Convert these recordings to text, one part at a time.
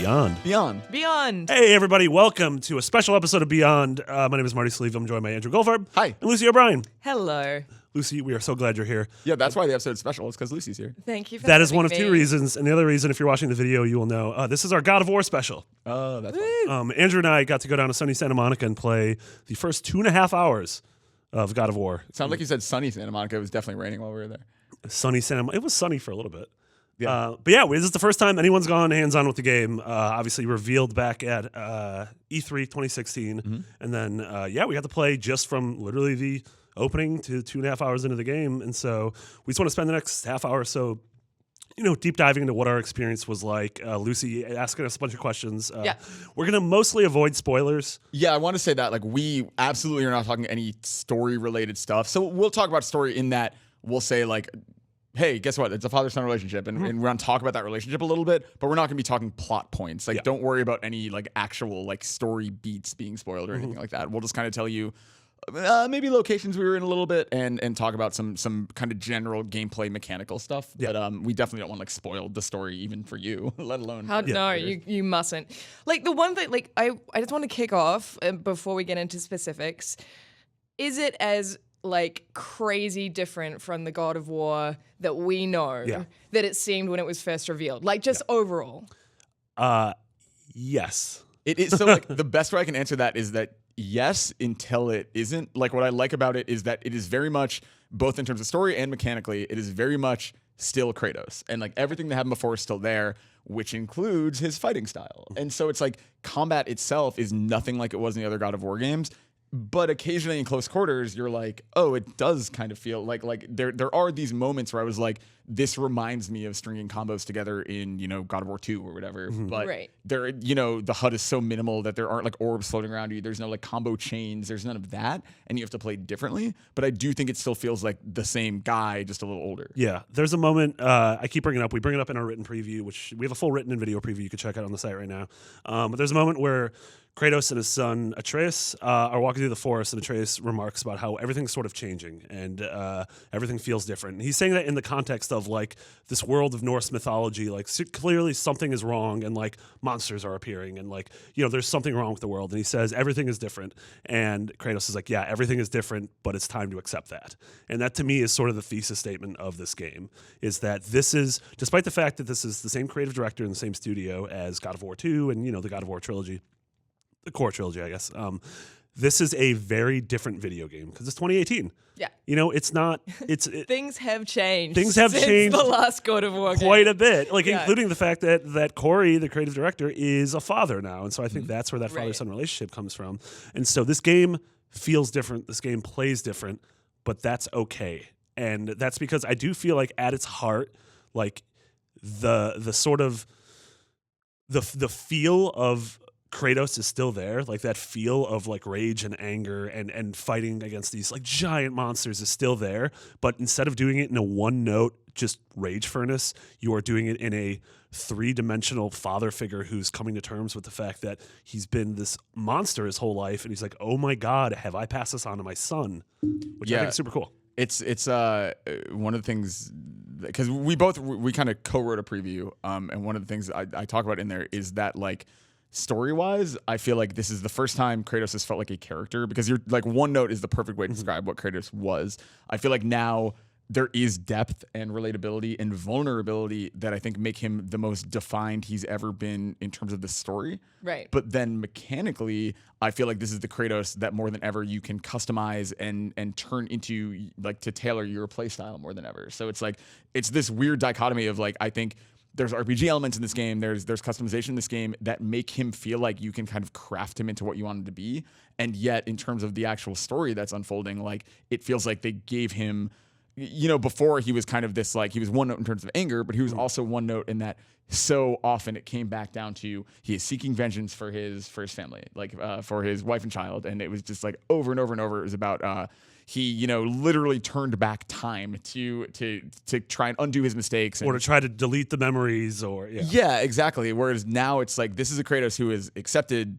Beyond. Beyond. Hey, everybody. Welcome to a special episode of Beyond. My name is Marty Sleeve. I'm joined by Andrew Goldfarb. Hi. And Lucy O'Brien. Hello. Lucy, we are so glad you're here. Yeah, that's why the episode's special. It's because Lucy's here. Thank you for That is having one of me. two reasons. And the other reason, if you're watching the video, you will know this is our God of War special. Oh, that's Andrew and I got to go down to sunny Santa Monica and play the first 2.5 hours of God of War. Sounds like you said sunny Santa Monica. It was definitely raining while we were there. Sunny Santa It was sunny for a little bit. Yeah. But yeah, this is the first time anyone's gone hands-on with the game. Obviously revealed back at E3 2016. Mm-hmm. And then, we got to play just from literally the opening to 2.5 hours into the game. And so we just want to spend the next half hour or so, deep diving into what our experience was like. Lucy asking us a bunch of questions. We're going to mostly avoid spoilers. Yeah, I want to say that we absolutely are not talking any story-related stuff. So we'll talk about story in that we'll say hey, guess what? It's a father-son relationship, and we're going to talk about that relationship a little bit, but we're not going to be talking plot points. Don't worry about any actual story beats being spoiled or anything like that. We'll just kind of tell you maybe locations we were in a little bit and talk about some kind of general gameplay mechanical stuff. Yeah. But we definitely don't want to spoil the story even for you, let alone. No, you mustn't. The one thing, I just want to kick off before we get into specifics. Is it as crazy different from the God of War that we know that it seemed when it was first revealed? Overall. Yes. It is. So the best way I can answer that is that yes, until it isn't. What I like about it is that it is very much, both in terms of story and mechanically, it is very much still Kratos. And everything that happened before is still there, which includes his fighting style. And so it's combat itself is nothing like it was in the other God of War games. But occasionally in close quarters, you're oh, it does kind of feel like there are these moments where I was this reminds me of stringing combos together in, God of War 2 or whatever. But there, the HUD is so minimal that there aren't orbs floating around you. There's no combo chains. There's none of that. And you have to play differently. But I do think it still feels like the same guy, just a little older. Yeah. There's a moment I keep bringing up. We bring it up in our written preview, which we have a full written and video preview you can check out on the site right now. But there's a moment where Kratos and his son Atreus are walking through the forest, and Atreus remarks about how everything's sort of changing and everything feels different. And he's saying that in the context of this world of Norse mythology, clearly something is wrong and monsters are appearing and there's something wrong with the world. And he says everything is different. And Kratos is yeah, everything is different, but it's time to accept that. And that to me is sort of the thesis statement of this game, is that this is, despite the fact that this is the same creative director in the same studio as God of War 2 and the God of War trilogy, the core trilogy, I guess. This is a very different video game because it's 2018. Yeah. It's not. Things have changed. Things have changed the last God of War game. Quite a bit, including the fact that Corey, the creative director, is a father now, and so I think that's where that father-son relationship comes from. And so this game feels different. This game plays different, but that's okay. And that's because I do feel at its heart, the sort of the feel of Kratos is still there, that feel of rage and anger and fighting against these giant monsters is still there, but instead of doing it in a one-note just rage furnace, you are doing it in a three-dimensional father figure who's coming to terms with the fact that he's been this monster his whole life, and he's oh my God, have I passed this on to my son? Which I think is super cool. It's one of the things, because we kind of co-wrote a preview, and one of the things I talk about in there is that story-wise, I feel this is the first time Kratos has felt like a character, because you're one note is the perfect way to describe what Kratos was. I feel now there is depth and relatability and vulnerability that I think make him the most defined he's ever been in terms of the story. Right. But then mechanically, I feel this is the Kratos that more than ever you can customize and turn into to tailor your play style more than ever. So it's this weird dichotomy of I think there's RPG elements in this game, there's customization in this game that make him feel you can kind of craft him into what you want him to be. And yet, in terms of the actual story that's unfolding, it feels they gave him, before he was kind of this, he was one note in terms of anger, but he was also one note in that so often it came back down to he is seeking vengeance for his family, for his wife and child. And it was just over and over and over. It was about, he, literally turned back time to try and undo his mistakes. Or to try to delete the memories Yeah, exactly. Whereas now it's this is a Kratos who has accepted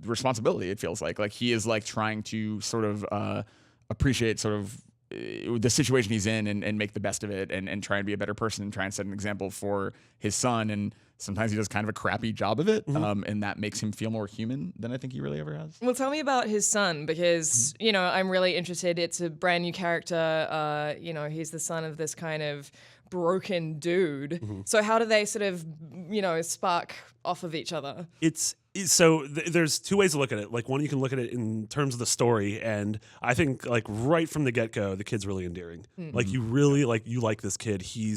responsibility, it feels like he is trying to sort of appreciate sort of the situation he's in and make the best of it and try and be a better person and try and set an example for his son. And sometimes he does kind of a crappy job of it, and that makes him feel more human than I think he really ever has. Well, tell me about his son because, you know, I'm really interested. It's a brand new character. You know, he's the son of this kind of broken dude. So how do they sort of, you know, spark off of each other? There's two ways to look at it. Like, one, you can look at it in terms of the story, and I think like right from the get-go, the kid's really endearing. Like, you really you like this kid. He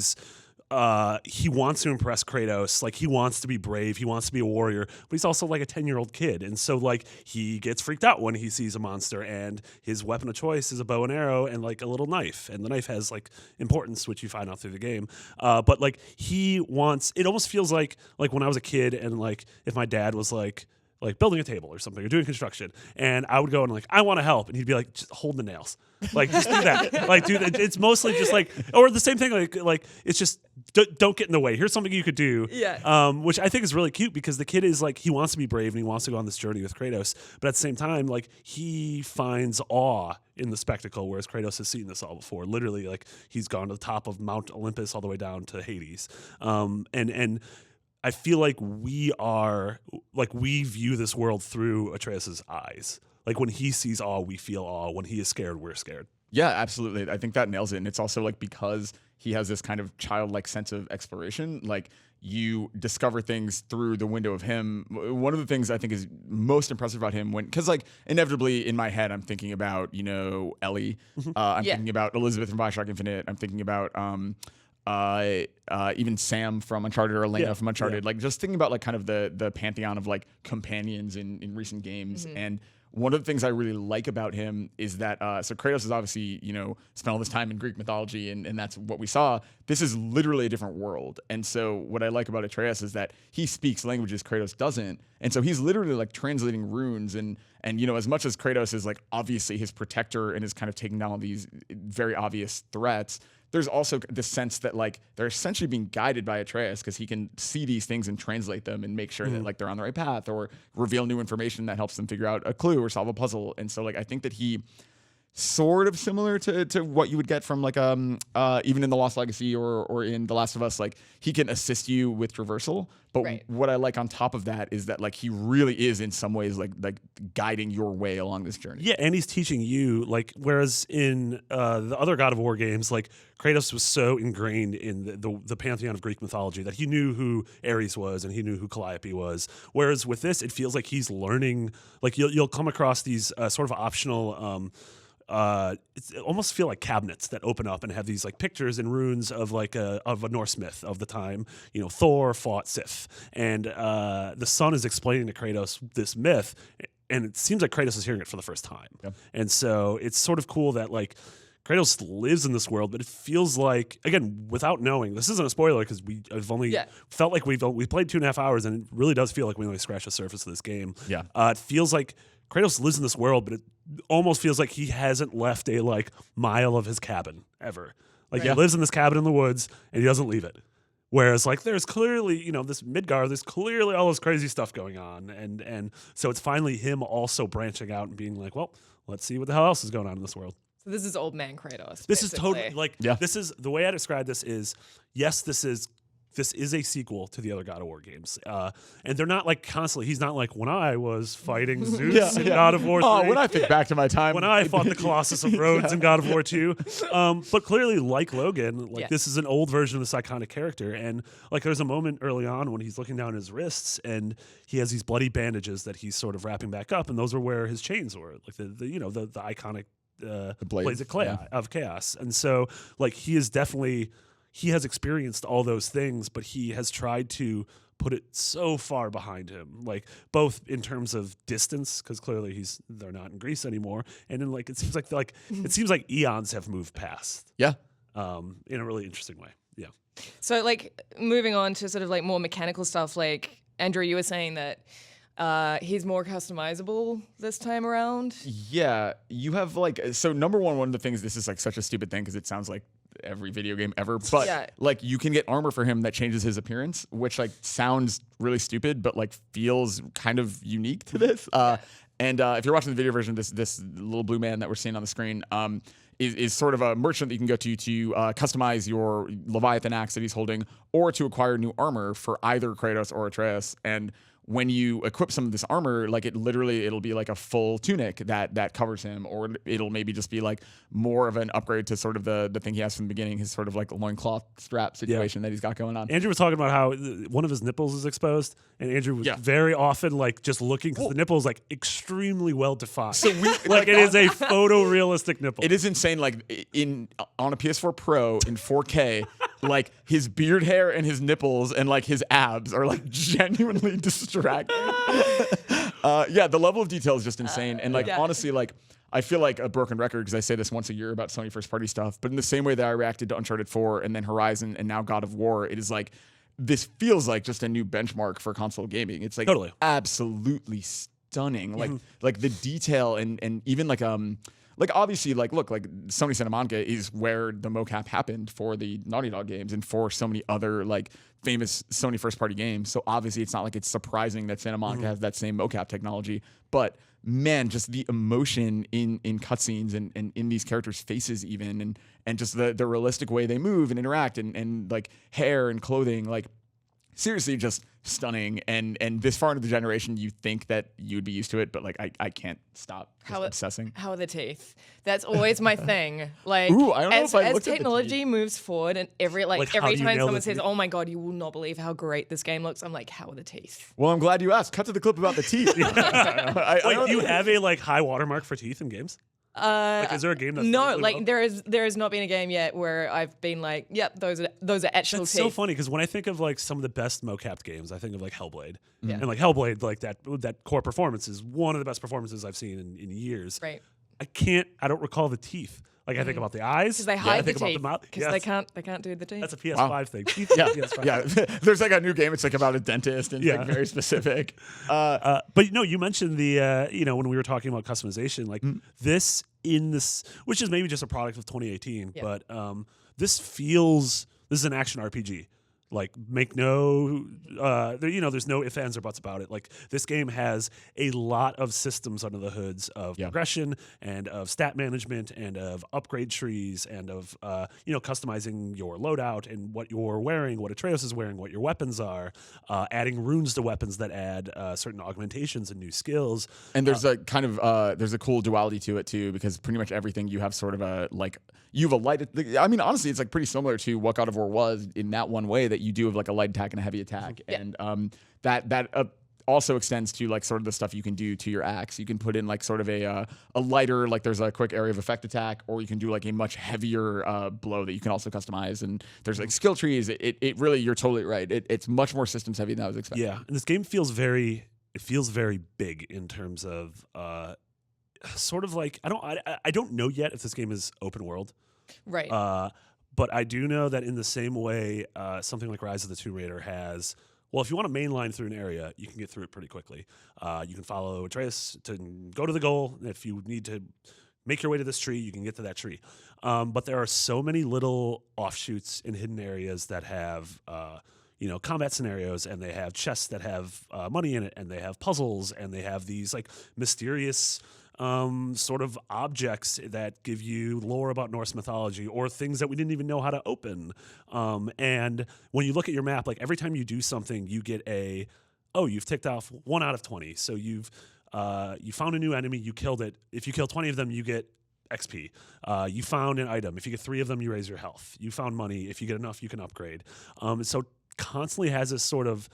wants to impress Kratos. Like, he wants to be brave. He wants to be a warrior, but he's also like a 10-year-old kid. And so like he gets freaked out when he sees a monster, and his weapon of choice is a bow and arrow and like a little knife. And the knife has like importance, which you find out through the game. But like it almost feels like when I was a kid and like if my dad was like building a table or something or doing construction, and I would go and like, I want to help, and he'd be like, just hold the nails, like just do that, like do that. It's mostly just like, or the same thing, like it's just don't get in the way. Here's something you could do, which I think is really cute because the kid is like, he wants to be brave and he wants to go on this journey with Kratos, but at the same time, like he finds awe in the spectacle, whereas Kratos has seen this all before. Literally, like he's gone to the top of Mount Olympus all the way down to Hades, and I feel like we view this world through Atreus' eyes. Like when he sees awe, we feel awe. When he is scared, we're scared. Yeah, absolutely. I think that nails it. And it's also like because he has this kind of childlike sense of exploration, like you discover things through the window of him. One of the things I think is most impressive about him because like inevitably in my head, I'm thinking about, you know, Ellie. I'm thinking about Elizabeth from Bioshock Infinite. I'm thinking about even Sam from Uncharted or Elena from Uncharted, like just thinking about like kind of the pantheon of like companions in recent games. And one of the things I really like about him is that so Kratos is obviously, you know, spent all this time in Greek mythology and that's what we saw. This is literally a different world. And so what I like about Atreus is that he speaks languages Kratos doesn't. And so he's literally like translating runes and you know, as much as Kratos is like obviously his protector and is kind of taking down all these very obvious threats, there's also the sense that like they're essentially being guided by Atreus because he can see these things and translate them and make sure that like they're on the right path or reveal new information that helps them figure out a clue or solve a puzzle. And so like I think that he sort of similar to what you would get from like even in The Lost Legacy or in The Last of Us, like he can assist you with traversal. But what I like on top of that is that like he really is in some ways like guiding your way along this journey. Yeah, and he's teaching you, like, whereas in the other God of War games, like Kratos was so ingrained in the pantheon of Greek mythology that he knew who Ares was and he knew who Calliope was. Whereas with this, it feels like he's learning. Like you'll come across these sort of optional. It almost feel like cabinets that open up and have these like pictures and runes of like a Norse myth of the time. You know, Thor fought Sif, and the son is explaining to Kratos this myth, and it seems like Kratos is hearing it for the first time. Yep. And so it's sort of cool that like Kratos lives in this world, but it feels like, again, without knowing, this isn't a spoiler because I've only felt like we played 2.5 hours, and it really does feel like we only scratched the surface of this game. Yeah, it feels like Kratos lives in this world, but it almost feels like he hasn't left a like mile of his cabin ever. Like he lives in this cabin in the woods and he doesn't leave it. Whereas like there's clearly, you know, this Midgard, there's clearly all this crazy stuff going on. And so it's finally him also branching out and being like, well, let's see what the hell else is going on in this world. So this is old man Kratos. This is basically. totally like, this is the way I describe this is, yes, this is a sequel to the other God of War games. And they're not like constantly, he's not like, when I was fighting Zeus in God of War 3. Oh, when I think back to my time. When I fought the Colossus of Rhodes in God of War 2. But clearly, like Logan, like this is an old version of this iconic character. And like there's a moment early on when he's looking down his wrists and he has these bloody bandages that he's sort of wrapping back up. And those are where his chains were, like the iconic the blades of chaos. And so like he has experienced all those things, but he has tried to put it so far behind him, like both in terms of distance, because clearly they're not in Greece anymore, and then like it seems like eons have moved past. Yeah. In a really interesting way. Yeah. So like moving on to sort of like more mechanical stuff, like Andrew, you were saying that he's more customizable this time around. Yeah, you have like, so number one of the things, this is like such a stupid thing because it sounds like every video game ever, but like you can get armor for him that changes his appearance, which like sounds really stupid, but like feels kind of unique to this. And if you're watching the video version, this little blue man that we're seeing on the screen, is sort of a merchant that you can go to customize your Leviathan axe that he's holding, or to acquire new armor for either Kratos or Atreus. And when you equip some of this armor, like it'll be like a full tunic that covers him, or it'll maybe just be like more of an upgrade to sort of the thing he has from the beginning, his sort of like loincloth strap situation that he's got going on. Andrew was talking about how one of his nipples is exposed, and Andrew was very often like just looking because the nipple is like extremely well defined. So like it is a photorealistic nipple. It is insane. Like on a PS4 Pro in 4K, like his beard hair and his nipples and like his abs are like genuinely distracting. The level of detail is just insane. And like honestly, like I feel like a broken record because I say this once a year about Sony first party stuff, but in the same way that I reacted to Uncharted 4 and then Horizon and now God of War, it is like this feels like just a new benchmark for console gaming. It's like absolutely stunning. Like the detail and even like obviously like look, like Sony Santa Monica is where the mocap happened for the Naughty Dog games and for so many other like famous Sony first party games. So obviously it's not like it's surprising that Santa Monica has that same mocap technology, but man, just the emotion in cutscenes and in these characters' faces even and just the realistic way they move and interact and like hair and clothing, like seriously just stunning. And this far into the generation, you think that you'd be used to it, but like I can't stop obsessing. How are the teeth? That's always my thing. Like Ooh, I don't know if I as looked at the technology teeth. moves forward, and every how time do you nail someone the says, teeth? "Oh my god, you will not believe how great this game looks," I'm like, "How are the teeth?" Well, I'm glad you asked. Cut to the clip about the teeth. Wait, do you have a like high watermark for teeth in games? Like, is there a game that's No, really like well? there has not been a game yet where I've been like, "Yep, those are actual That's teeth." so funny because when I think of like some of the best mocapped games, I think of like Hellblade. Yeah. And like Hellblade, like that core performance is one of the best performances I've seen in years. Right. I don't recall the teeth. Like I think about the eyes. Because they I hide the think about teeth. the mouth. Because they can't do the teeth. That's a PS5 thing. Teeth, Yeah, PS5. yeah. There's like a new game. It's like about a dentist and it's like very specific. But no, you mentioned the when we were talking about customization, like this which is maybe just a product of 2018, but this is an action RPG. Like, make no, there's no ifs, ands, or buts about it. Like, this game has a lot of systems under the hoods of progression and of stat management and of upgrade trees and of, customizing your loadout and what you're wearing, what Atreus is wearing, what your weapons are, adding runes to weapons that add certain augmentations and new skills. And there's a kind of, there's a cool duality to it, too, because pretty much everything you have sort of you have a light, I mean, honestly, it's like pretty similar to what God of War was in that one way that you do have like a light attack and a heavy attack. And that also extends to like sort of the stuff you can do to your axe. You can put in like sort of a lighter, like there's a quick area of effect attack, or you can do like a much heavier blow that you can also customize. And there's like skill trees. It really, you're totally right. It's much more systems heavy than I was expecting. Yeah, and this game feels very big in terms of sort of like I don't know yet if this game is open world. Right. But I do know that in the same way, something like Rise of the Tomb Raider has. Well, if you want to mainline through an area, you can get through it pretty quickly. You can follow Atreus to go to the goal. If you need to make your way to this tree, you can get to that tree. But there are so many little offshoots in hidden areas that have combat scenarios, and they have chests that have money in it, and they have puzzles, and they have these like mysterious sort of objects that give you lore about Norse mythology or things that we didn't even know how to open. And when you look at your map, like every time you do something, you get you've ticked off 1 out of 20. So you found a new enemy, you killed it. If you kill 20 of them, you get XP. You found an item. If you get 3 of them, you raise your health. You found money. If you get enough, you can upgrade. So constantly has this sort of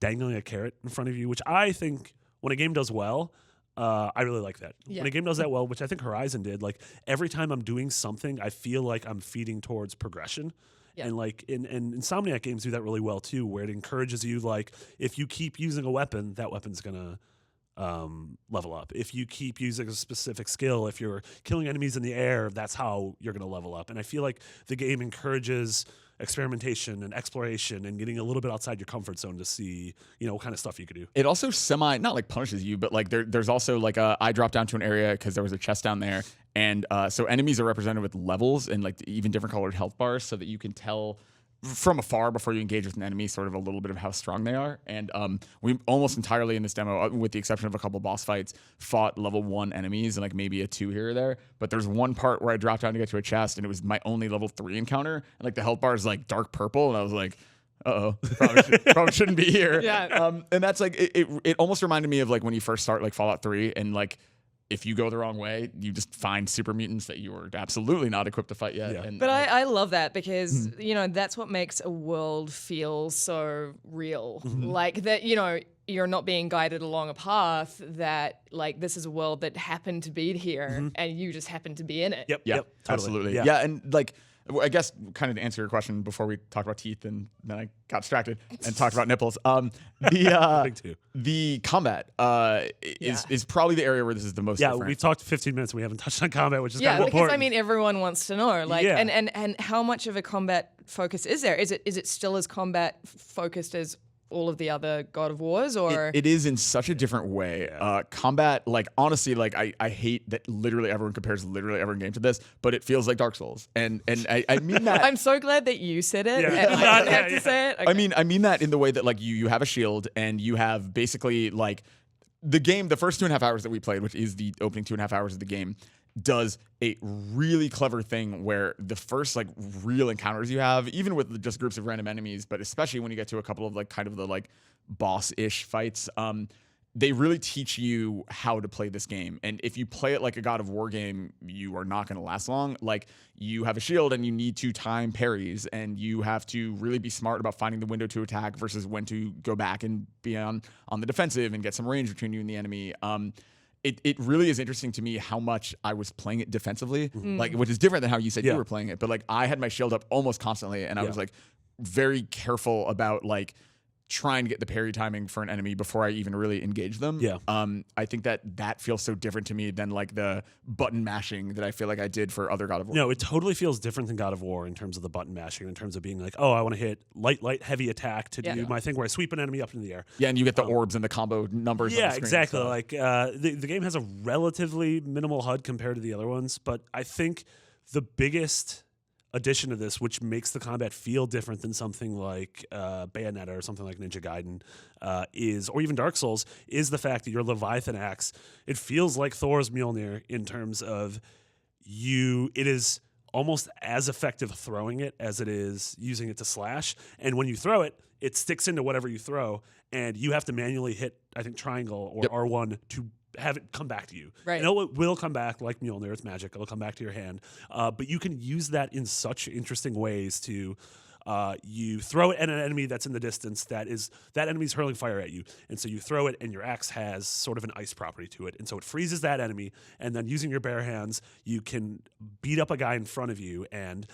dangling a carrot in front of you, which I think when a game does well, I really like that. Yeah. When a game does that well, which I think Horizon did, like every time I'm doing something, I feel like I'm feeding towards progression. Yeah. And like and Insomniac games do that really well too, where it encourages you, like, if you keep using a weapon, that weapon's gonna level up. If you keep using a specific skill, if you're killing enemies in the air, that's how you're gonna level up. And I feel like the game encourages experimentation and exploration and getting a little bit outside your comfort zone to see, what kind of stuff you could do. It also not like punishes you, but like there's also like I dropped down to an area because there was a chest down there, and so enemies are represented with levels and like even different colored health bars so that you can tell from afar before you engage with an enemy, sort of a little bit of how strong they are. And we almost entirely in this demo, with the exception of a couple boss fights, fought level 1 enemies and like maybe a 2 here or there. But there's one part where I dropped down to get to a chest, and it was my only level 3 encounter. And like the health bar is like dark purple, and I was like, uh-oh, probably shouldn't be here. Yeah. And that's like, it almost reminded me of like when you first start like Fallout 3, and like, if you go the wrong way, you just find super mutants that you are absolutely not equipped to fight yet. Yeah. And, But I love that because, you know, that's what makes a world feel so real. Like that, you know, you're not being guided along a path that, like, this is a world that happened to be here and you just happen to be in it. Yep. yeah, Yep. Totally. absolutely. Yeah. Yeah, and like, I guess kind of to answer your question before we talked about teeth and then I got distracted and talked about nipples. Big two. The combat is probably the area where this is the most Yeah, different. we've talked 15 minutes and we haven't touched on combat, which is Yeah, kind of because important. I mean, everyone wants to know, like, Yeah. and how much of a combat focus is there? Is it still as combat focused as all of the other God of Wars, or It is in such a different way. Combat, like honestly, like I hate that literally everyone compares literally every game to this, but it feels like Dark Souls, and I mean that. I'm so glad that you said it. Yeah. And I didn't have Yeah. to say it. I mean that in the way that like you have a shield and you have basically like the first 2.5 hours that we played, which is the opening 2.5 hours of the game, does a really clever thing where the first like real encounters you have, even with just groups of random enemies, but especially when you get to a couple of like kind of the like boss-ish fights, they really teach you how to play this game. And if you play it like a God of War game, you are not going to last long. Like, you have a shield and you need to time parries, and you have to really be smart about finding the window to attack versus when to go back and be on the defensive and get some range between you and the enemy. It really is interesting to me how much I was playing it defensively, like, which is different than how you said Yeah. you were playing it. But like, I had my shield up almost constantly, and I was like very careful about like trying to get the parry timing for an enemy before I even really engage them. Yeah. I think that feels so different to me than like the button mashing that I feel like I did for other God of War. No, it totally feels different than God of War in terms of the button mashing, in terms of being like, oh, I want to hit light, heavy attack to do my thing where I sweep an enemy up in the air. Yeah, and you get the orbs and the combo numbers. on Yeah, the screen, exactly. so. Like the game has a relatively minimal HUD compared to the other ones, but I think the biggest addition to this, which makes the combat feel different than something like Bayonetta or something like Ninja Gaiden, or even Dark Souls, is the fact that your Leviathan axe, it feels like Thor's Mjolnir in terms of it is almost as effective throwing it as it is using it to slash. And when you throw it, it sticks into whatever you throw, and you have to manually hit, I think, triangle or R1 to have it come back to you. Right. And it will come back like Mjolnir. It's magic. It'll come back to your hand. But you can use that in such interesting ways to you throw it at an enemy that's in the distance that enemy's hurling fire at you. And so you throw it, and your axe has sort of an ice property to it. And so it freezes that enemy. And then using your bare hands, you can beat up a guy in front of you, and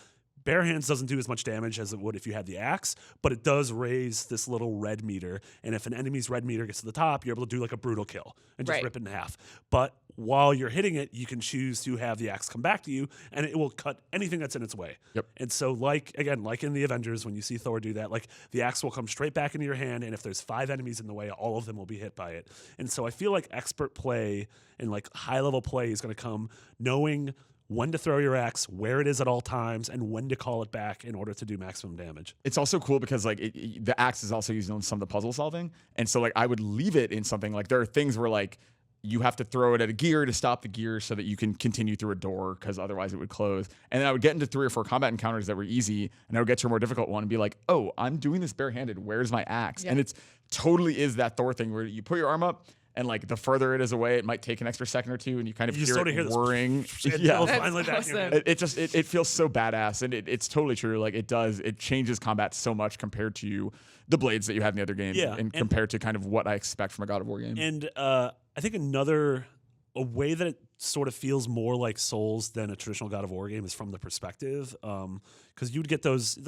bare hands doesn't do as much damage as it would if you had the axe, but it does raise this little red meter. And if an enemy's red meter gets to the top, you're able to do like a brutal kill and just Right. rip it in half. But while you're hitting it, you can choose to have the axe come back to you, and it will cut anything that's in its way. Yep. And so, like in the Avengers, when you see Thor do that, like the axe will come straight back into your hand, and if there's 5 enemies in the way, all of them will be hit by it. And so I feel like expert play and like high level play is going to come knowing when to throw your axe, where it is at all times, and when to call it back in order to do maximum damage. It's also cool because like the axe is also used in some of the puzzle solving, and so like I would leave it in something like there are things where like you have to throw it at a gear to stop the gear so that you can continue through a door because otherwise it would close. And then I would get into 3 or 4 combat encounters that were easy, and I would get to a more difficult one and be like, oh, I'm doing this barehanded. Where's my axe? Yeah. And it's totally is that Thor thing where you put your arm up, and like the further it is away, it might take an extra second or two, and you kind of You hear sort it of hear this whirring. and Yeah. it'll That's finally back in your awesome. hand. It feels so badass, and it's totally true. Like it changes combat so much compared to the blades that you have in the other games, Yeah, and compared to kind of what I expect from a God of War game. And I think a way that it sort of feels more like Souls than a traditional God of War game is from the perspective, because you'd get those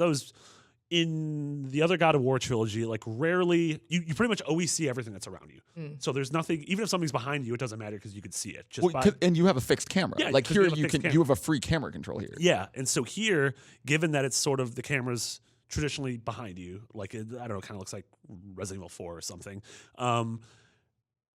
in the other God of War trilogy. Like rarely, you pretty much always see everything that's around you. So there's nothing, even if something's behind you, it doesn't matter because you can see it. Just Well, by, and you have a fixed camera. Yeah, like 'cause here you have a fixed camera. you have a free camera control here. yeah, and so here, given that it's sort of the camera's traditionally behind you, like I don't know, kind of looks like Resident Evil 4 or something.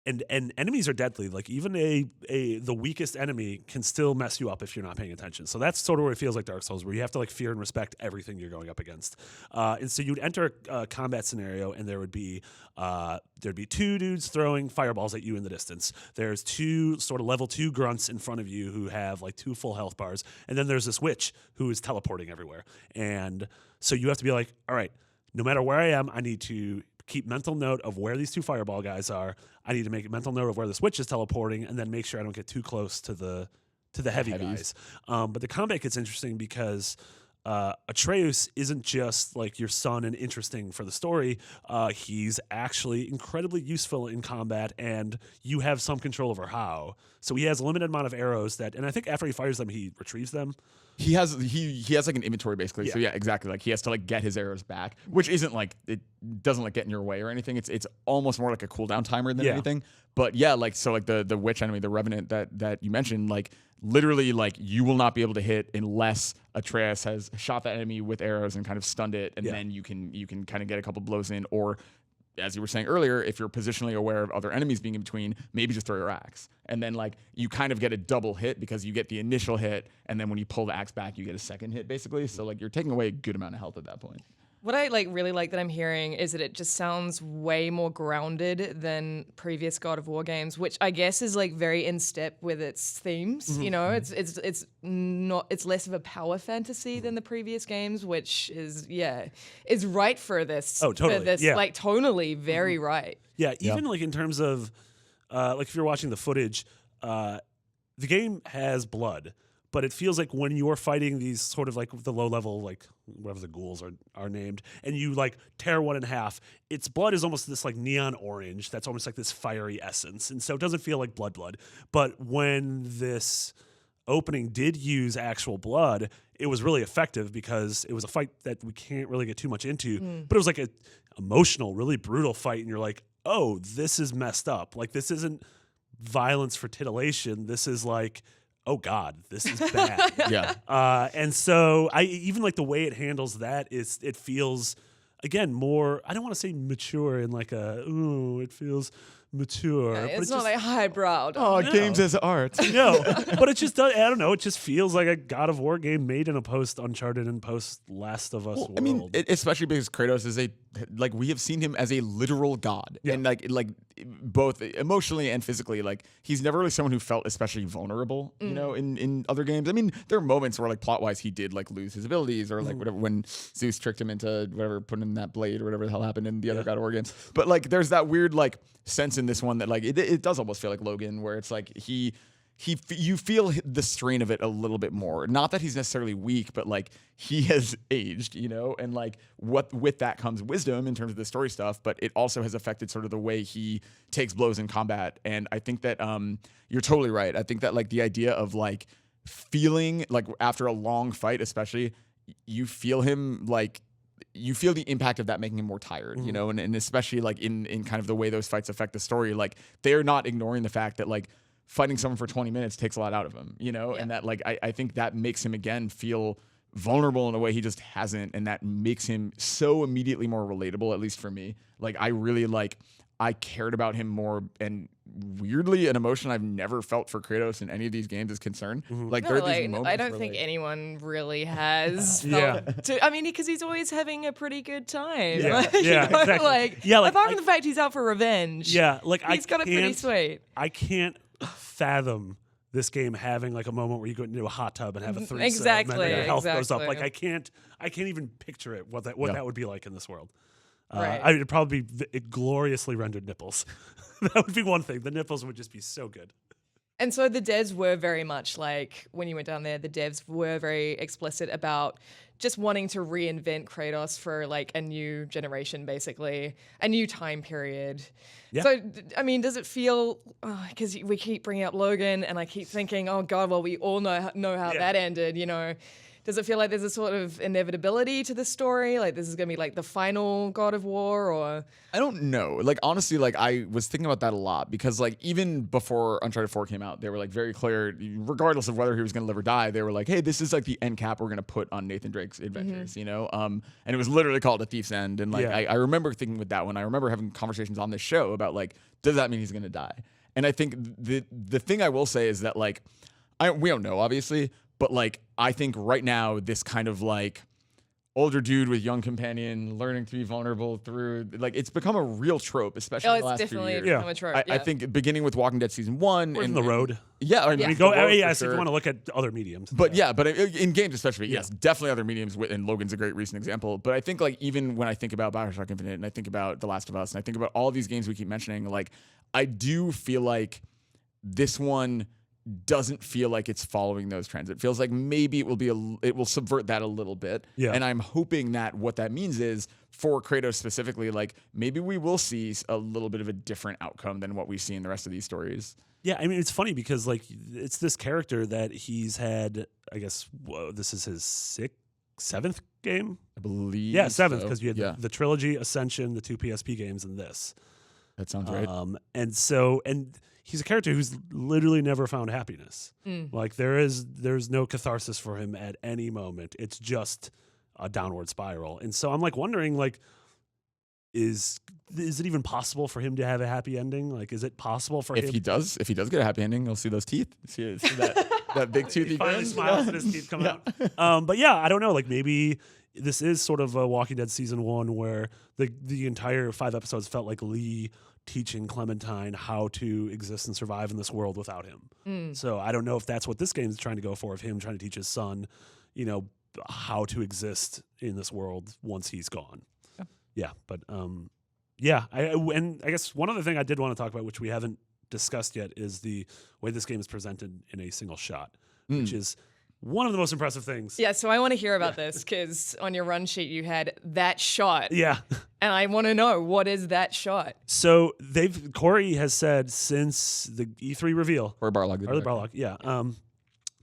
and enemies are deadly. Like even the weakest enemy can still mess you up if you're not paying attention. So that's sort of where it feels like Dark Souls, where you have to like fear and respect everything you're going up against. And so you'd enter a combat scenario, and there'd be 2 dudes throwing fireballs at you in the distance. There's 2 sort of level 2 grunts in front of you who have like 2 full health bars, and then there's this witch who is teleporting everywhere. And so you have to be like, all right, no matter where I am, I need to keep mental note of where these 2 fireball guys are. I need to make a mental note of where the switch is teleporting, and then make sure I don't get too close to the heavy guys. But the combat gets interesting because Atreus isn't just like your son and interesting for the story. He's actually incredibly useful in combat, and you have some control over how. So he has a limited amount of arrows and I think after he fires them, he retrieves them. He has like an inventory basically. Yeah. So yeah, exactly. Like he has to like get his arrows back, which isn't like, it doesn't like get in your way or anything. It's almost more like a cooldown timer than anything. But yeah, like so like the witch enemy, the revenant that you mentioned, like literally like you will not be able to hit unless Atreus has shot that enemy with arrows and kind of stunned it, and then you can kind of get a couple blows in, or as you were saying earlier, if you're positionally aware of other enemies being in between, maybe just throw your axe. And then like you kind of get a double hit because you get the initial hit, and then when you pull the axe back, you get a second hit basically. So like you're taking away a good amount of health at that point. What I like really like that I'm hearing is that it just sounds way more grounded than previous God of War games, which I guess is like very in step with its themes. You know, it's less of a power fantasy than the previous games, which is right for this. Oh, totally. For this, Yeah. like tonally very right. Yeah, even like in terms of like if you're watching the footage, the game has blood, but it feels like when you're fighting these sort of like the low level, like whatever the ghouls are named, and you like tear one in half, its blood is almost this like neon orange that's almost like this fiery essence, and so it doesn't feel like blood. But when this opening did use actual blood, it was really effective because it was a fight that we can't really get too much into, but it was like a emotional, really brutal fight, and you're like, oh, this is messed up. Like this isn't violence for titillation. This is like, oh God, this is bad. Yeah. And so I even like the way it handles that it feels again more, I don't want to say mature in like it feels mature. but It's not like highbrow. Oh, games as art. no, but it just does. I don't know. It just feels like a God of War game made in a post Uncharted and post Last of Us world. I mean, especially because Kratos is we have seen him as a literal god, and like both emotionally and physically. Like he's never really someone who felt especially vulnerable, you know, in other games. I mean, there are moments where like plot wise he did like lose his abilities, or like whatever when Zeus tricked him into whatever, putting in that blade or whatever the hell happened in the other God of War games. But like there's that weird like sense in this one that like it does almost feel like Logan, where it's like you feel the strain of it a little bit more. Not that he's necessarily weak, but like he has aged, you know, and like what with that comes wisdom in terms of the story stuff, but it also has affected sort of the way he takes blows in combat. And I think that you're totally right. I think that like the idea of like feeling like after a long fight, especially, you feel him like you feel the impact of that making him more tired, you know, and especially like in kind of the way those fights affect the story, like they're not ignoring the fact that like fighting someone for 20 minutes takes a lot out of him, you know, and that like I think that makes him again feel vulnerable in a way he just hasn't, and that makes him so immediately more relatable, at least for me. Like I really I cared about him more, and weirdly an emotion I've never felt for Kratos in any of these games is concern. Like No, there are like, these moments I don't where, think like, anyone really has. Yeah. I mean, because he's always having a pretty good time. Yeah, Like, you yeah, know, exactly. like, Yeah, like, apart from the fact he's out for revenge. yeah, like He's got it pretty sweet. I can't fathom this game having like a moment where you go into a hot tub and have a threesome Exactly, and your health goes up. exactly. Like I can't even picture it what that would be like in this world. Right. I would probably be gloriously rendered nipples. That would be one thing. The nipples would just be so good. And so the devs were very much like, when you went down there, the devs were very explicit about just wanting to reinvent Kratos for like a new generation, basically, a new time period. Yeah. So, I mean, does it feel, because we keep bringing up Logan and I keep thinking, oh God, well, we all know how that ended, you know. Does it feel like there's a sort of inevitability to this story? Like this is gonna be like the final God of War, or I don't know. Like honestly, like I was thinking about that a lot because like even before Uncharted 4 came out, they were like very clear, regardless of whether he was gonna live or die, they were like, hey, this is like the end cap we're gonna put on Nathan Drake's adventures, you know? And it was literally called A Thief's End. And like Yeah. I remember thinking with that one, I remember having conversations on this show about like, does that mean he's gonna die? And I think the thing I will say is that like we don't know, obviously, but like I think right now this kind of like older dude with young companion learning to be vulnerable through like it's become a real trope, especially in the it's last few definitely years. become a trope. I think beginning with Walking Dead season 1 Or in the road. Yeah, I mean, go. Yes, if you want to look at other mediums. but yeah, but in games especially, yes, definitely other mediums. And Logan's a great recent example. But I think like even when I think about Bioshock Infinite and I think about The Last of Us and I think about all these games we keep mentioning, like I do feel like this one doesn't feel like it's following those trends. It feels like maybe it will subvert that a little bit. Yeah. And I'm hoping that what that means is for Kratos specifically, like maybe we will see a little bit of a different outcome than what we see in the rest of these stories. Yeah, I mean, it's funny because like it's this character that he's had. I guess this is his seventh game. I believe. Yeah, seventh so. because you had Yeah, the trilogy, Ascension, the 2 PSP games, and this. that sounds right. And he's a character who's literally never found happiness. Like there's no catharsis for him at any moment. It's just a downward spiral. And so I'm like wondering, like, is it even possible for him to have a happy ending? Like, is it possible for If him? he does get a happy ending, you'll see those teeth. See that big toothy He finally grin? smiles and his teeth come out. But yeah, I don't know. Like maybe this is sort of a Walking Dead season 1 where the entire 5 episodes felt like Lee teaching Clementine how to exist and survive in this world without him. So I don't know if that's what this game is trying to go for, of him trying to teach his son, how to exist in this world once he's gone. Yeah, but and I guess one other thing I did want to talk about, which we haven't discussed yet, is the way this game is presented in a single shot, which is one of the most impressive things. Yeah, so I want to hear about this because on your run sheet you had that shot, Yeah. and I want to know, what is that shot? So Corey has said since the E3 reveal, Or Barlog. or the Barlock,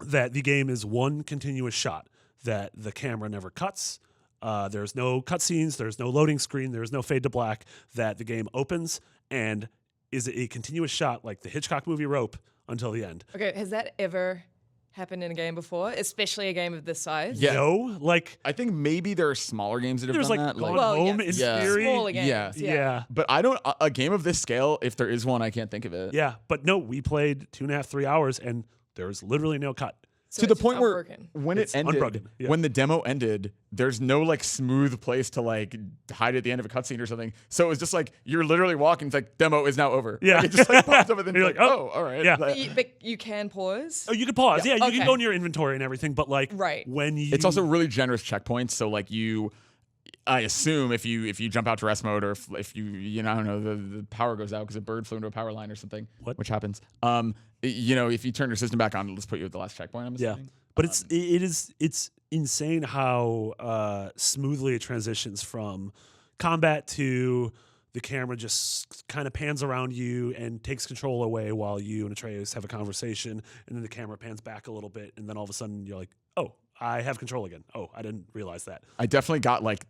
that the game is one continuous shot, that the camera never cuts. There's no cutscenes, there's no loading screen, there's no fade to black, that the game opens and is a continuous shot like the Hitchcock movie Rope until the end. Okay, has that ever happened in a game before, especially a game of this size? Yeah. No, like I think maybe there are smaller games that have there's done like that. Gone Well, Home yes. in Yeah. theory. Smaller games. Yeah. Yeah. But I don't. A game of this scale, if there is one, I can't think of it. Yeah, but no, we played 2.5, 3 hours and there was literally no cut. So To the it's point where unbroken. when It's it ended, unbroken, yeah. when the demo ended, there's no like smooth place to like hide at the end of a cutscene or something. So it was just like you're literally walking. It's like demo is now over. Yeah. Like, it just like pops up and then You're you're like, like, oh, all right. yeah. Like, But you can pause. Oh, you can pause. Yeah, you okay. can go in your inventory and everything, but like Right. when you it's also really generous checkpoints. So like I assume if you jump out to rest mode, or if you I don't know, the power goes out because a bird flew into a power line or something, which happens. If you turn your system back on, it'll just put you at the last checkpoint. I'm assuming. But it's insane how smoothly it transitions from combat to the camera just kind of pans around you and takes control away while you and Atreus have a conversation, and then the camera pans back a little bit, and then all of a sudden you're like, oh, I have control again. Oh, I didn't realize that. I definitely got like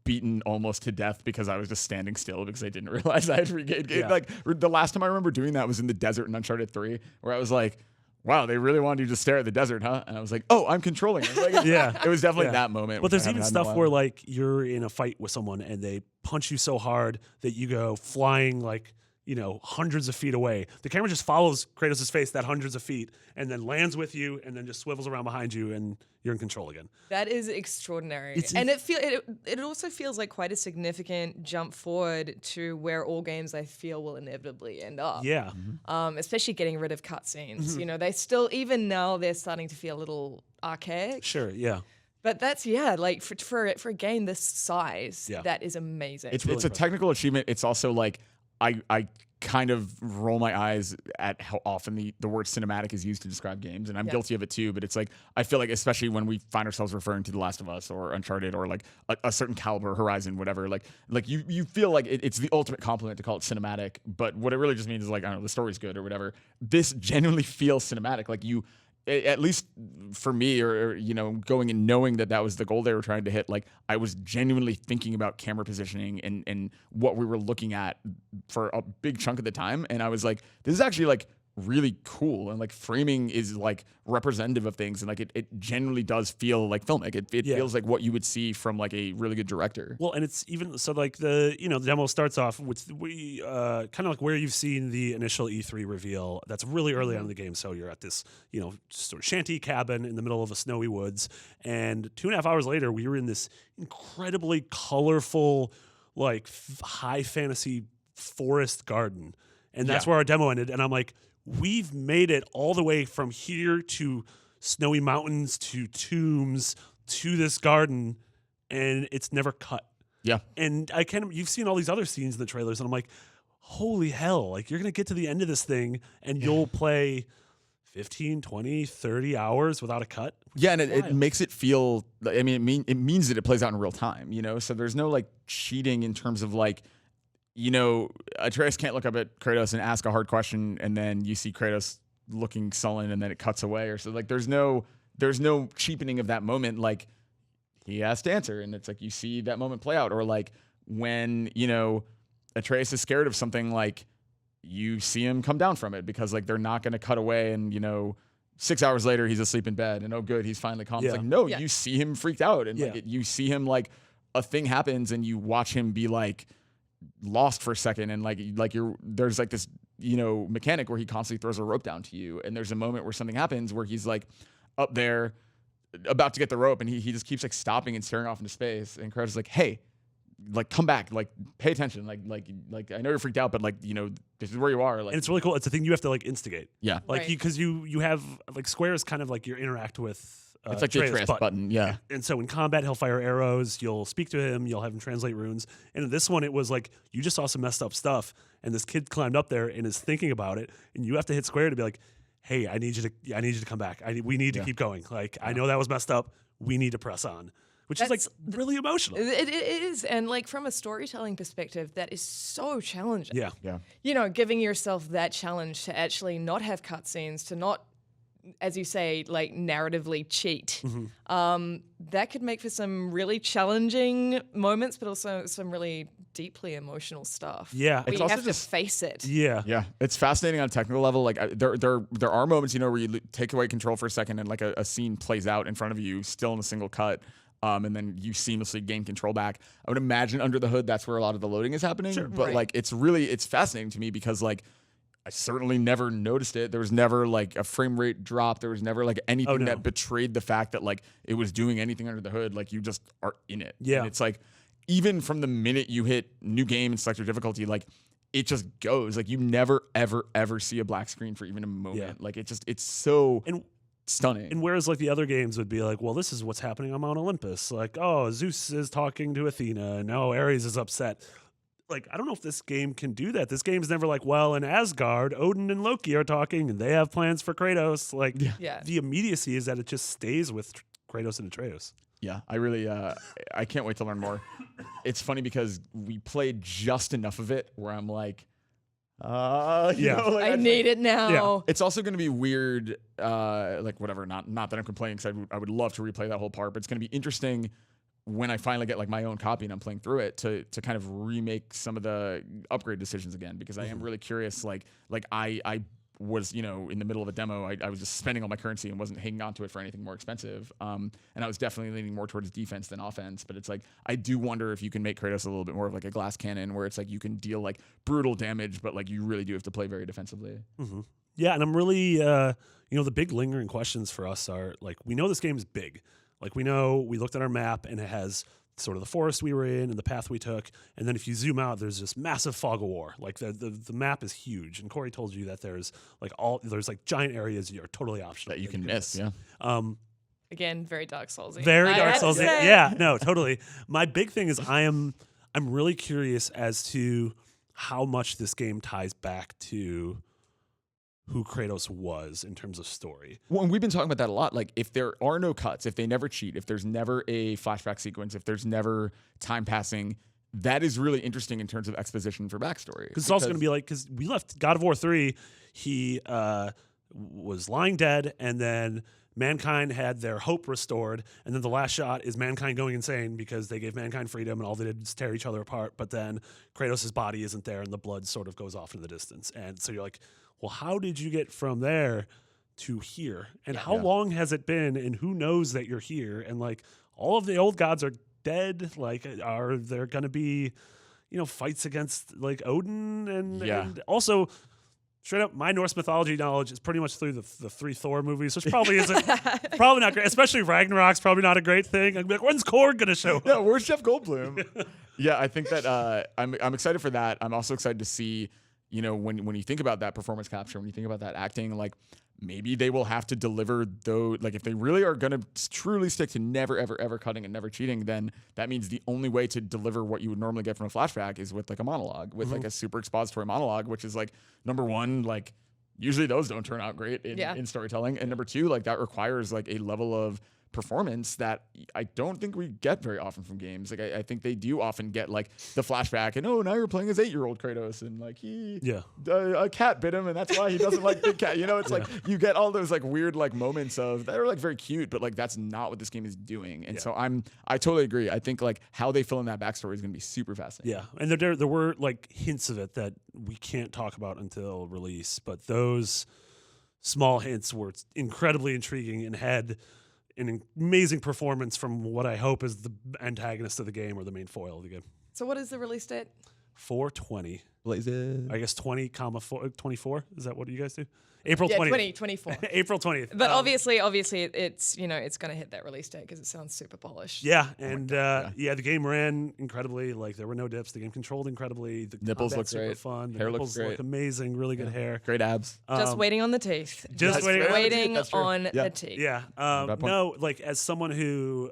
beaten almost to death because I was just standing still because I didn't realize I had regained. Yeah. Like the last time I remember doing that was in the desert in Uncharted 3, where I was like, wow, they really wanted you to stare at the desert, huh? And I was like, oh, I'm controlling it. Like, Yeah. It was definitely Yeah. that moment. But which I there's haven't even had in a stuff while. where like you're in a fight with someone and they punch you so hard that you go flying like, hundreds of feet away. The camera just follows Kratos' face that hundreds of feet and then lands with you and then just swivels around behind you and you're in control again. That is extraordinary, It's and it also feels like quite a significant jump forward to where all games I feel will inevitably end up. Yeah. Especially getting rid of cutscenes. They still, even now, they're starting to feel a little archaic. Sure. Yeah. But that's like for a game this size, Yeah. that is amazing. It's really a technical achievement. It's also like I kind of roll my eyes at how often the word cinematic is used to describe games, and I'm guilty of it too. But it's like I feel like, especially when we find ourselves referring to The Last of Us or Uncharted or like a certain caliber, Horizon, whatever, like you feel like it's the ultimate compliment to call it cinematic. But what it really just means is like, I don't know, the story's good or whatever. This genuinely feels cinematic. Like at least for me, or going and knowing that was the goal they were trying to hit, like I was genuinely thinking about camera positioning and what we were looking at for a big chunk of the time. And I was like, this is actually like really cool, and like framing is like representative of things, and like it genuinely does feel like filmic. It feels like what you would see from like a really good director. Well, and it's even so like the demo starts off with kind of like where you've seen the initial E3 reveal. That's really early on in the game. So you're at this sort of shanty cabin in the middle of a snowy woods, and 2.5 hours later we were in this incredibly colorful, like high fantasy forest garden, and that's where our demo ended. And I'm like, we've made it all the way from here to snowy mountains to tombs to this garden, and it's never cut. Yeah. And you've seen all these other scenes in the trailers, and I'm like, holy hell, like you're going to get to the end of this thing and you'll play 15, 20, 30 hours without a cut. Yeah, and it makes it feel, I mean, it means that it plays out in real time, so there's no like cheating in terms of like, Atreus can't look up at Kratos and ask a hard question, and then you see Kratos looking sullen, and then it cuts away, or so. Like, there's no cheapening of that moment. Like, he has to answer, and it's like you see that moment play out, or like when Atreus is scared of something, like you see him come down from it because like they're not going to cut away, and 6 hours later he's asleep in bed, and oh good, he's finally calm. Yeah. It's like no, you see him freaked out, and like you see him like a thing happens, and you watch him be like lost for a second, and there's like this mechanic where he constantly throws a rope down to you, and there's a moment where something happens where he's like up there about to get the rope, and he just keeps like stopping and staring off into space, and Kratos is like, hey, like come back, like pay attention, like I know you're freaked out, but like this is where you are, like. And it's really cool. It's a thing you have to like instigate, yeah, like because you have like Square is kind of like your interact with. It's like the Atreus button, yeah. And so in combat, he'll fire arrows. You'll speak to him. You'll have him translate runes. And in this one, it was like you just saw some messed up stuff, and this kid climbed up there and is thinking about it, and you have to hit Square to be like, "Hey, I need you to come back. We need to keep going. Like I know that was messed up. We need to press on." Which is like really emotional. It is, and like from a storytelling perspective, that is so challenging. Yeah. Giving yourself that challenge to actually not have cutscenes, to not, as you say, like narratively cheat. That could make for some really challenging moments, but also some really deeply emotional stuff. Yeah, we have to face it. Yeah, it's fascinating on a technical level. Like there are moments where you take away control for a second, and like a scene plays out in front of you, still in a single cut. And then you seamlessly gain control back. I would imagine under the hood, that's where a lot of the loading is happening. Sure, but like, it's fascinating to me because like, I certainly never noticed it. There was never like a frame rate drop. There was never like anything that betrayed the fact that like it was doing anything under the hood. Like you just are in it. Yeah. And it's like, even from the minute you hit new game and select your difficulty, like it just goes. Like you never, ever, ever see a black screen for even a moment. Yeah. Like it's so stunning. And whereas like the other games would be like, well, this is what's happening on Mount Olympus. Like, oh, Zeus is talking to Athena, and oh, Ares is upset. Like, I don't know if this game can do that. This game's never like, well, in Asgard, Odin and Loki are talking, and they have plans for Kratos. Like, the immediacy is that it just stays with Kratos and Atreus. Yeah, I really, I can't wait to learn more. It's funny because we played just enough of it where I'm like, I need it now. Yeah. It's also going to be weird, like whatever. Not that I'm complaining, because I would love to replay that whole part. But it's going to be interesting when I finally get like my own copy and I'm playing through it to kind of remake some of the upgrade decisions again, because I am really curious. Like I was, in the middle of a demo, I was just spending all my currency and wasn't hanging on to it for anything more expensive. And I was definitely leaning more towards defense than offense. But it's like, I do wonder if you can make Kratos a little bit more of like a glass cannon, where it's like you can deal like brutal damage, but like you really do have to play very defensively. Mm-hmm. Yeah, and I'm really, the big lingering questions for us are like, we know this game is big. Like we looked at our map and it has sort of the forest we were in and the path we took. And then if you zoom out, there's this massive fog of war. Like the map is huge. And Corey told you that there's like giant areas you're totally optional that you can miss. Yeah. Again, very Dark Soulsy. Very Dark Soulsy. Yeah, no, totally. My big thing is I'm really curious as to how much this game ties back to who Kratos was in terms of story. Well, and we've been talking about that a lot. Like, if there are no cuts, if they never cheat, if there's never a flashback sequence, if there's never time passing, that is really interesting in terms of exposition for backstory. Because it's also going to be like, because we left God of War 3, he was lying dead, and then mankind had their hope restored, and then the last shot is mankind going insane because they gave mankind freedom and all they did was tear each other apart. But then Kratos' body isn't there, and the blood sort of goes off in the distance. And so you're like, well, how did you get from there to here? And how long has it been? And who knows that you're here? And like all of the old gods are dead. Like, are there going to be, fights against like Odin? And also, straight up, my Norse mythology knowledge is pretty much through the three Thor movies, which probably isn't probably not great. Especially Ragnarok's probably not a great thing. I'd be like, when's Korg gonna show up? Yeah, where's Jeff Goldblum? Yeah, I think that I'm excited for that. I'm also excited to see, when you think about that performance capture, when you think about that acting, like maybe they will have to deliver though. Like if they really are gonna truly stick to never ever ever cutting and never cheating, then that means the only way to deliver what you would normally get from a flashback is with like a monologue, with like a super expository monologue, which is like number one, like usually those don't turn out great in storytelling, and number two, like that requires like a level of performance that I don't think we get very often from games. Like I think they do often get like the flashback and now you're playing as 8-year-old Kratos and like a cat bit him and that's why he doesn't like big cat. It's like you get all those like weird like moments of that are like very cute, but like that's not what this game is doing. And so I totally agree. I think like how they fill in that backstory is going to be super fascinating. Yeah, and there were like hints of it that we can't talk about until release, but those small hints were incredibly intriguing and had an amazing performance from what I hope is the antagonist of the game or the main foil of the game. So what is the release date? 4/20. Blaze it. I guess 20,24. Is that what you guys do? April 20th. 2024. April 20th. But obviously, it's it's going to hit that release date because it sounds super polished. Yeah, and the game ran incredibly. Like there were no dips. The game controlled incredibly. The nipples look super great. fun. The Hair nipples looks great. look amazing. Really good hair. Great abs. Just waiting on the teeth. Just waiting on the teeth. Yeah. No, like as someone who,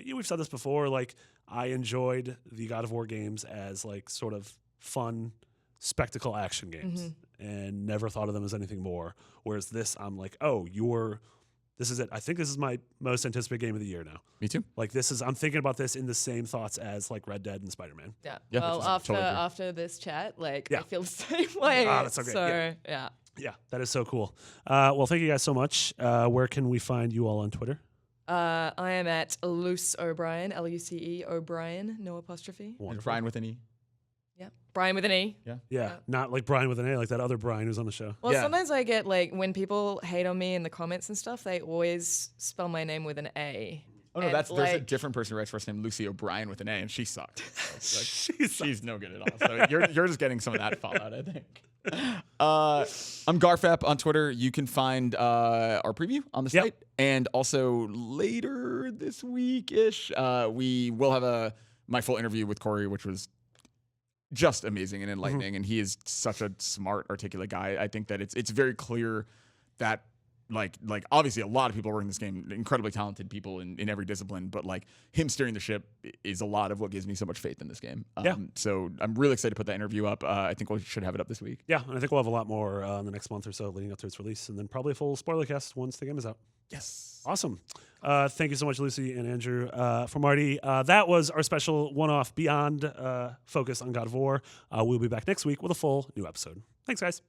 we've said this before. Like I enjoyed the God of War games as like sort of fun spectacle action games and never thought of them as anything more. Whereas this, I'm like, this is it. I think this is my most anticipated game of the year now. Me too. Like I'm thinking about this in the same thoughts as like Red Dead and Spider-Man. Yeah. Yeah, Well, after this chat, I feel the same way. That's so great. So, yeah. Yeah, that is so cool. Well, thank you guys so much. Where can we find you all on Twitter? I am at Luce O'Brien, Luce O'Brien, no apostrophe. And Brian with an E. Yeah. Brian with an E. Yeah, not like Brian with an A, like that other Brian who's on the show. Well, sometimes I get like when people hate on me in the comments and stuff, they always spell my name with an A. Oh no, And, there's a different person who writes first name Lucy O'Brien with an A, and she sucked. So, she's no good at all. So you're just getting some of that fallout, I think. I'm Garfep on Twitter. You can find our preview on the site, and also later this week-ish, we will have my full interview with Corey, which was just amazing and enlightening, and he is such a smart, articulate guy. I think that it's very clear that like obviously a lot of people working this game, incredibly talented people in every discipline, but like him steering the ship is a lot of what gives me so much faith in this game. So I'm really excited to put that interview up. I think we should have it up this week. Yeah, and I think we'll have a lot more in the next month or so leading up to its release, and then probably a full spoiler cast once the game is out. Yes. Awesome. Thank you so much, Lucy and Andrew. For Marty, that was our special one-off Beyond focus on God of War. We'll be back next week with a full new episode. Thanks, guys.